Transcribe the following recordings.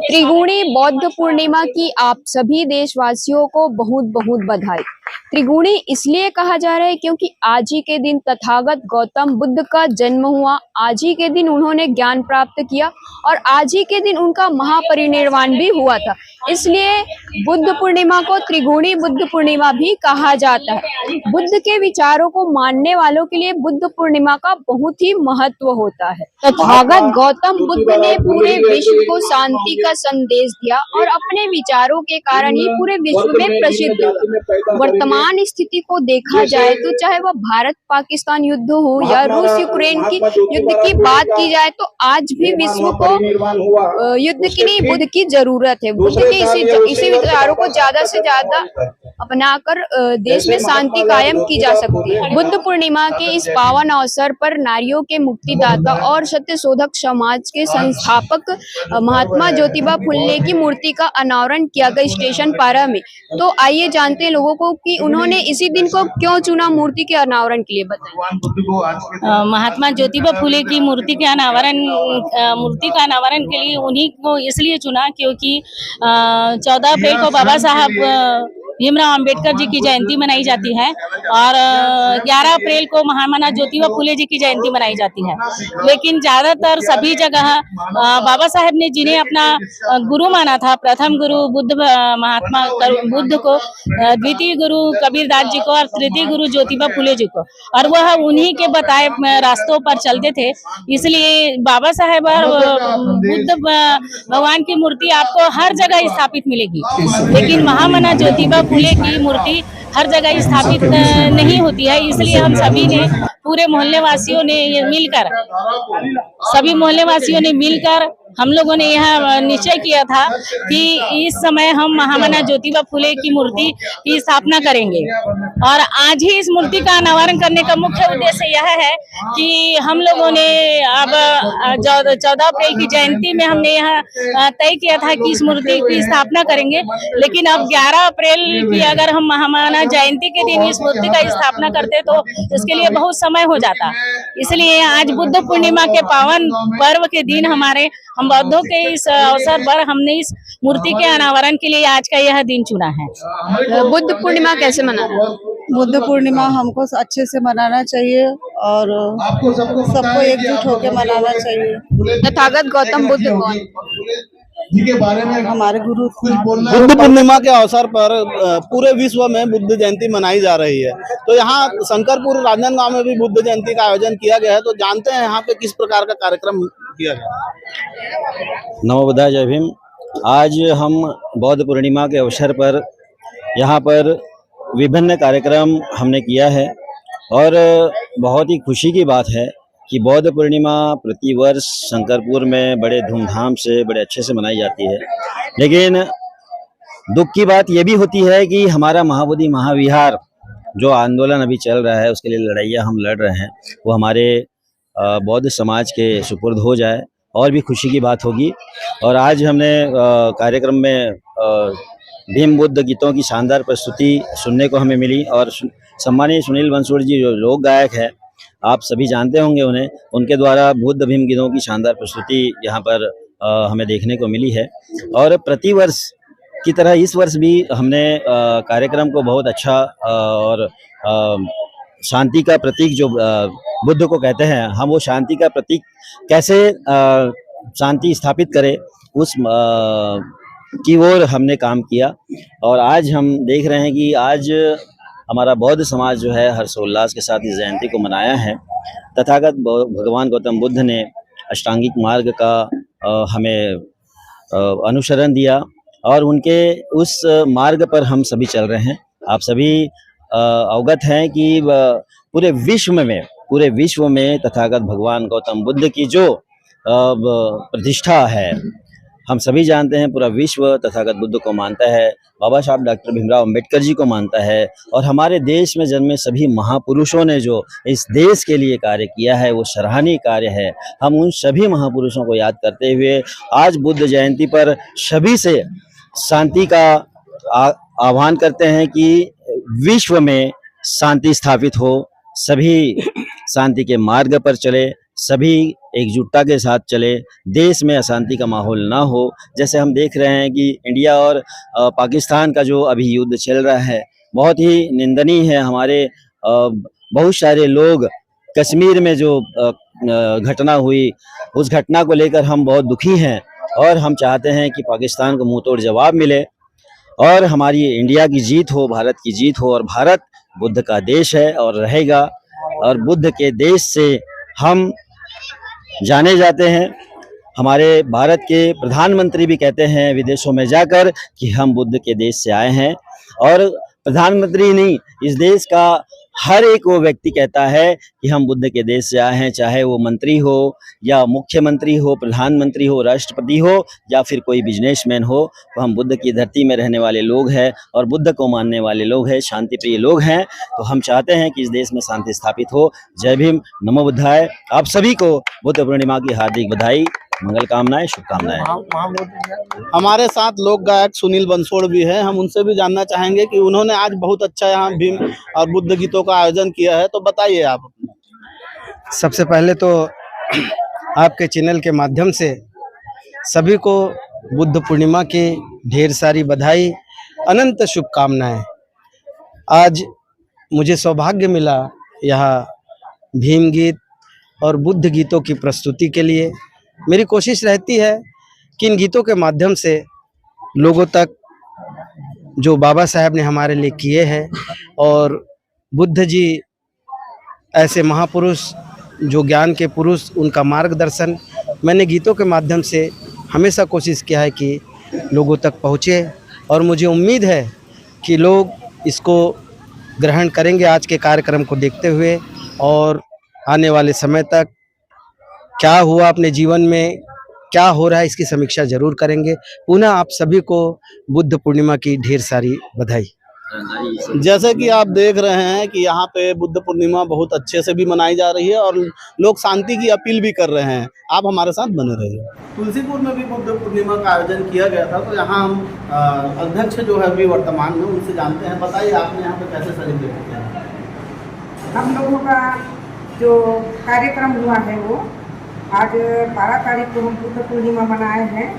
त्रिगुणी बौद्ध पूर्णिमा की आप सभी देशवासियों को बहुत बहुत बधाई। त्रिगुणी इसलिए कहा जा रहा है क्योंकि आज ही के दिन तथागत गौतम बुद्ध का जन्म हुआ, आज ही के दिन उन्होंने ज्ञान प्राप्त किया और आज ही के दिन उनका महापरिनिर्वाण भी हुआ था। इसलिए बुद्ध पूर्णिमा को त्रिगुणी बुद्ध पूर्णिमा भी कहा जाता है। बुद्ध के विचारों को मानने वालों के लिए बुद्ध पूर्णिमा का बहुत ही महत्व होता है। तथागत गौतम बुद्ध ने पूरे विश्व को शांति का संदेश दिया और अपने विचारों के कारण ही पूरे विश्व में प्रसिद्ध हुआ। वर्तमान स्थिति को देखा जाए तो चाहे वह भारत पाकिस्तान युद्ध हो या रूस यूक्रेन की युद्ध की बात की जाए तो आज भी विश्व को युद्ध की नहीं बुद्ध की जरूरत है। बुद्ध के इसी विचारों को ज्यादा से ज्यादा अपनाकर देश में शांति कायम की जा सकती है। बुद्ध पूर्णिमा के इस पावन अवसर पर नारियों के मुक्तिदाता और सत्य शोधक समाज के संस्थापक महात्मा ज्योतिबा फुले की मूर्ति का अनावरण किया गया स्टेशन पारा में। तो आइए जानते हैं लोगों को कि उन्होंने इसी दिन को क्यों चुना मूर्ति के अनावरण के लिए। बताइए। महात्मा ज्योतिबा फुले की मूर्ति का अनावरण के लिए उन्हीं को इसलिए चुना क्योंकि 14 अप्रैल को बाबा साहब भीमराव अंबेडकर जी की जयंती मनाई जाती है और 11 अप्रैल को महामना ज्योतिबा फुले जी की जयंती मनाई जाती है। लेकिन ज्यादातर सभी जगह बाबा साहब ने जिन्हें अपना गुरु माना था, प्रथम गुरु महात्मा बुद्ध को, द्वितीय गुरु कबीरदास जी को और तृतीय गुरु ज्योतिबा फुले जी को, और वह उन्हीं के बताए रास्तों पर चलते थे। इसलिए बाबा साहब और बुद्ध भगवान की मूर्ति आपको हर जगह स्थापित मिलेगी, लेकिन महामना ज्योतिबा फुले की मूर्ति हर जगह स्थापित नहीं होती है। इसलिए हम सभी ने पूरे मोहल्ले वासियों ने मिलकर हम लोगों ने यह निश्चय किया था कि इस समय हम महामना ज्योतिबा फुले की मूर्ति की स्थापना करेंगे और आज ही इस मूर्ति का अनावरण करने का मुख्य उद्देश्य यह है कि हम लोगों ने अब 14 अप्रैल की जयंती में हमने यह तय किया था कि इस मूर्ति की स्थापना करेंगे, लेकिन अब 11 अप्रैल की अगर हम महामना जयंती के दिन इस मूर्ति का स्थापना करते तो इसके लिए बहुत समय हो जाता। इसलिए आज बुद्ध पूर्णिमा के पावन पर्व के दिन हम बौद्धों के इस अवसर पर हमने इस मूर्ति के अनावरण के लिए आज का यह दिन चुना है। बुद्ध पूर्णिमा कैसे मनाना? बुद्ध पूर्णिमा हमको अच्छे से मनाना चाहिए और सबको एकजुट होकर मनाना चाहिए। तथागत गौतम बुद्ध कौन? के बारे में हमारे गुरु। बुद्ध पूर्णिमा के अवसर पर पूरे विश्व में बुद्ध जयंती मनाई जा रही है, तो यहाँ शंकरपुर राजनांदगांव में भी बुद्ध जयंती का आयोजन किया गया है। तो जानते हैं यहाँ पे किस प्रकार का कार्यक्रम किया गया। नमो बुद्धाय, जय भीम। आज हम बौद्ध पूर्णिमा के अवसर पर यहाँ पर विभिन्न कार्यक्रम हमने किया है और बहुत ही खुशी की बात है कि बौद्ध पूर्णिमा प्रतिवर्ष शंकरपुर में बड़े धूमधाम से बड़े अच्छे से मनाई जाती है। लेकिन दुख की बात यह भी होती है कि हमारा महाबोधि महाविहार जो आंदोलन अभी चल रहा है, उसके लिए लड़ाइयाँ हम लड़ रहे हैं, वो हमारे बौद्ध समाज के सुपुर्द हो जाए और भी खुशी की बात होगी। और आज हमने कार्यक्रम में भीम बुद्ध गीतों की शानदार प्रस्तुति सुनने को हमें मिली और सम्मानीय सुनील बंसोड़ जी जो लोक गायक है, आप सभी जानते होंगे उन्हें, उनके द्वारा बुद्ध भीम गीतों की शानदार प्रस्तुति यहाँ पर हमें देखने को मिली है। और प्रतिवर्ष की तरह इस वर्ष भी हमने कार्यक्रम को बहुत अच्छा और शांति का प्रतीक जो बुद्ध को कहते हैं, हम वो शांति का प्रतीक कैसे शांति स्थापित करें उस की ओर हमने काम किया। और आज हम देख रहे हैं कि आज हमारा बौद्ध समाज जो है हर्षोल्लास के साथ इस जयंती को मनाया है। तथागत भगवान गौतम बुद्ध ने अष्टांगिक मार्ग का हमें अनुसरण दिया और उनके उस मार्ग पर हम सभी चल रहे हैं। आप सभी अवगत हैं कि पूरे विश्व में तथागत भगवान गौतम बुद्ध की जो प्रतिष्ठा है, हम सभी जानते हैं पूरा विश्व तथागत बुद्ध को मानता है, बाबा साहब डॉक्टर भीमराव अंबेडकर जी को मानता है और हमारे देश में जन्मे सभी महापुरुषों ने जो इस देश के लिए कार्य किया है वो सराहनीय कार्य है। हम उन सभी महापुरुषों को याद करते हुए आज बुद्ध जयंती पर सभी से शांति का आह्वान करते हैं कि विश्व में शांति स्थापित हो, सभी शांति के मार्ग पर चले, सभी एकजुटता के साथ चले, देश में अशांति का माहौल ना हो। जैसे हम देख रहे हैं कि इंडिया और पाकिस्तान का जो अभी युद्ध चल रहा है बहुत ही निंदनीय है। हमारे बहुत सारे लोग कश्मीर में जो घटना हुई उस घटना को लेकर हम बहुत दुखी हैं और हम चाहते हैं कि पाकिस्तान को मुंह तोड़ जवाब मिले और हमारी इंडिया की जीत हो, भारत की जीत हो। और भारत बुद्ध का देश है और रहेगा, और बुद्ध के देश से हम जाने जाते हैं। हमारे भारत के प्रधानमंत्री भी कहते हैं विदेशों में जाकर कि हम बुद्ध के देश से आए हैं, और प्रधानमंत्री नहीं, इस देश का हर एक वो व्यक्ति कहता है कि हम बुद्ध के देश से आए हैं, चाहे वो मंत्री हो या मुख्यमंत्री हो, प्रधानमंत्री हो, राष्ट्रपति हो या फिर कोई बिजनेसमैन हो, तो हम बुद्ध की धरती में रहने वाले लोग हैं और बुद्ध को मानने वाले लोग हैं, शांति प्रिय लोग हैं। तो हम चाहते हैं कि इस देश में शांति स्थापित हो। जय भीम, नमो बुद्धाय। आप सभी को बुद्ध पूर्णिमा की हार्दिक बधाई, मंगल कामनाएं, शुभकामनाएं। हमारे साथ लोक गायक सुनील बंसोड़ भी हैं, हम उनसे भी जानना चाहेंगे कि उन्होंने आज बहुत अच्छा यहाँ भीम और बुद्ध गीतों का आयोजन किया है, तो बताइए आप। सबसे पहले तो आपके चैनल के माध्यम से सभी को बुद्ध पूर्णिमा की ढेर सारी बधाई, अनंत शुभकामनाएं। आज मुझे सौभाग्य मिला यहाँ भीम गीत और बुद्ध गीतों की प्रस्तुति के लिए। मेरी कोशिश रहती है कि इन गीतों के माध्यम से लोगों तक जो बाबा साहब ने हमारे लिए किए हैं और बुद्ध जी ऐसे महापुरुष जो ज्ञान के पुरुष, उनका मार्गदर्शन मैंने गीतों के माध्यम से हमेशा कोशिश किया है कि लोगों तक पहुँचे, और मुझे उम्मीद है कि लोग इसको ग्रहण करेंगे आज के कार्यक्रम को देखते हुए, और आने वाले समय तक क्या हुआ अपने जीवन में, क्या हो रहा है, इसकी समीक्षा जरूर करेंगे। पुनः आप सभी को बुद्ध पूर्णिमा की ढेर सारी बधाई। जैसे कि आप देख रहे हैं कि यहाँ पे बुद्ध पूर्णिमा बहुत अच्छे से भी मनाई जा रही है और लोग शांति की अपील भी कर रहे हैं। आप हमारे साथ बने रहिए। तुलसीपुर में भी बुद्ध पूर्णिमा का आयोजन किया गया था, तो यहाँ हम अध्यक्ष जो है अभी वर्तमान में, उनसे जानते हैं। बताइए आपने यहाँ पे कैसे सेलिब्रेट किया? हम लोगों का जो कार्यक्रम हुआ है वो आज 12 तारीख को हम बुद्ध पूर्णिमा मनाए हैं,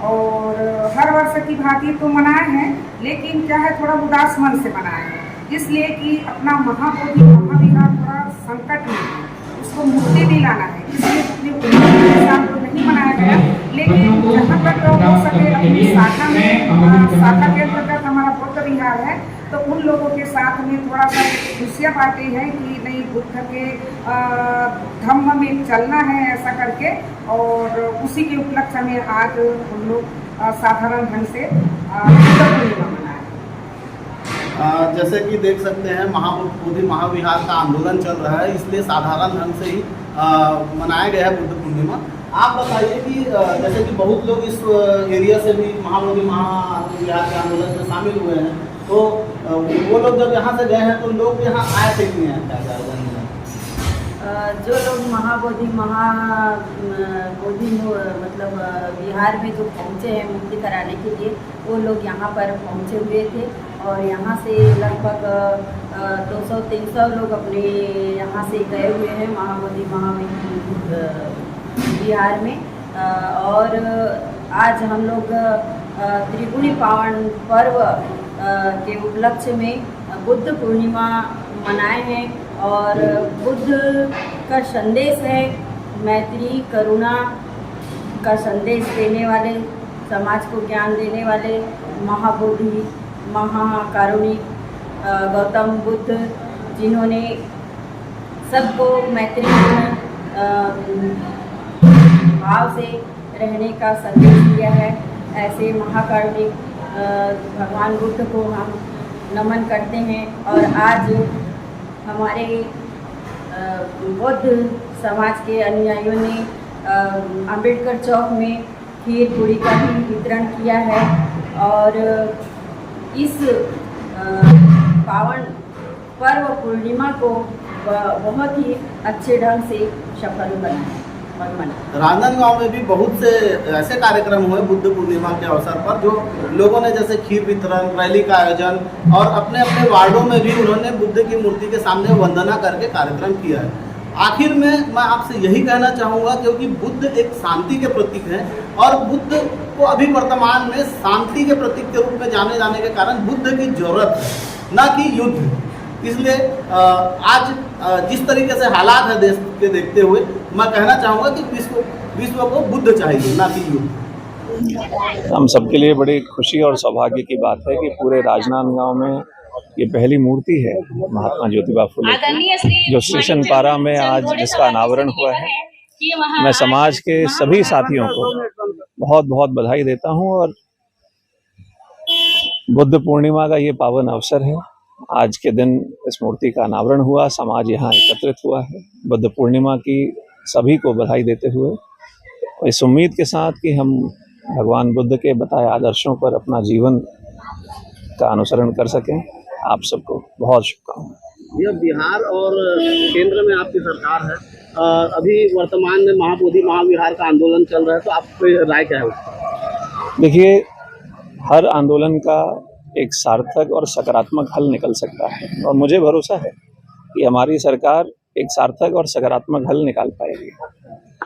और हर वर्ष की भांति तो मनाए हैं, लेकिन क्या है थोड़ा उदास मन से मनाए हैं, इसलिए कि अपना महाबोधि महाविहार थोड़ा संकट में है, उसको मुक्ति दिलाना है, इसलिए के साथ तो नहीं मनाया गया। लेकिन जहाँ तक हो सके अपनी शाखा में, शाखा के अंतर्गत हमारा बौद्ध विहार है, तो उन लोगों के साथ में थोड़ा सा खुशियाँ बांटी है कि नहीं बुद्ध के धम्म में चलना है ऐसा करके, और उसी के उपलक्ष्य में आज हम लोग साधारण ढंग से बुद्ध पूर्णिमा मनाए। जैसे कि देख सकते हैं महाबोधि महाविहार का आंदोलन चल रहा है, इसलिए साधारण ढंग से ही मनाया गया है बुद्ध पूर्णिमा। आप बताइए कि जैसे कि बहुत लोग इस एरिया से भी महाबोधि महाविहार के आंदोलन में शामिल हुए हैं, तो वो लोग जब यहाँ से गए हैं तो लोग यहाँ आए थे कि नहीं? जो लोग महाबोधि मतलब बिहार में जो पहुँचे हैं मुक्ति कराने के लिए, वो लोग यहाँ पर पहुँचे हुए थे, और यहाँ से लगभग 200-300 लोग अपने यहाँ से गए हुए हैं महाबोधि बिहार में। और आज हम लोग त्रिगुणी पावन पर्व के उपलक्ष्य में बुद्ध पूर्णिमा मनाए हैं, और बुद्ध का संदेश है मैत्री करुणा का संदेश देने वाले, समाज को ज्ञान देने वाले महाबोधि महाकारुणिक गौतम बुद्ध, जिन्होंने सबको मैत्रीपूर्ण भाव से रहने का संदेश दिया है। ऐसे महाकारुणिक भगवान बुद्ध को हम नमन करते हैं। और आज हमारे बौद्ध समाज के अनुयायियों ने अंबेडकर चौक में खीर पूरी का भी वितरण किया है, और इस पावन पर्व पूर्णिमा को बहुत ही अच्छे ढंग से सफल बनाया। राजनांदगांव में भी बहुत से ऐसे कार्यक्रम हुए बुद्ध पूर्णिमा के अवसर पर, जो लोगों ने जैसे खीर वितरण, रैली का आयोजन और अपने अपने वार्डों में भी उन्होंने बुद्ध की मूर्ति के सामने वंदना करके कार्यक्रम किया है। आखिर में मैं आपसे यही कहना चाहूँगा, क्योंकि बुद्ध एक शांति के प्रतीक हैं और बुद्ध को अभी वर्तमान में शांति के प्रतीक के रूप में जाने जाने के कारण बुद्ध की जरूरत है, ना कि युद्ध। इसलिए आज जिस तरीके से हालात है देश के देखते हुए, मैं कहना चाहूँगा कि विश्व को बुद्ध चाहिए, ना कि युद्ध। हम सबके लिए बड़ी खुशी और सौभाग्य की बात है कि पूरे राजनांदगांव में ये पहली मूर्ति है महात्मा ज्योतिबा फुले की, जो स्टेशन पारा में आज जिसका अनावरण हुआ है। मैं समाज के सभी साथियों को बहुत बहुत बधाई देता हूं और बुद्ध पूर्णिमा का ये पावन अवसर है। आज के दिन इस मूर्ति का अनावरण हुआ, समाज यहाँ एकत्रित हुआ है। बुद्ध पूर्णिमा की सभी को बधाई देते हुए इस उम्मीद के साथ कि हम भगवान बुद्ध के बताए आदर्शों पर अपना जीवन का अनुसरण कर सकें। आप सबको बहुत शुभकामनाएं। यह बिहार और केंद्र में आपकी सरकार है, अभी वर्तमान में महाबोधि महाविहार का आंदोलन चल रहा है, तो आपकी राय क्या है? देखिए, हर आंदोलन का एक सार्थक और सकारात्मक हल निकल सकता है और मुझे भरोसा है कि हमारी सरकार एक सार्थक और सकारात्मक हल निकाल पाएगी।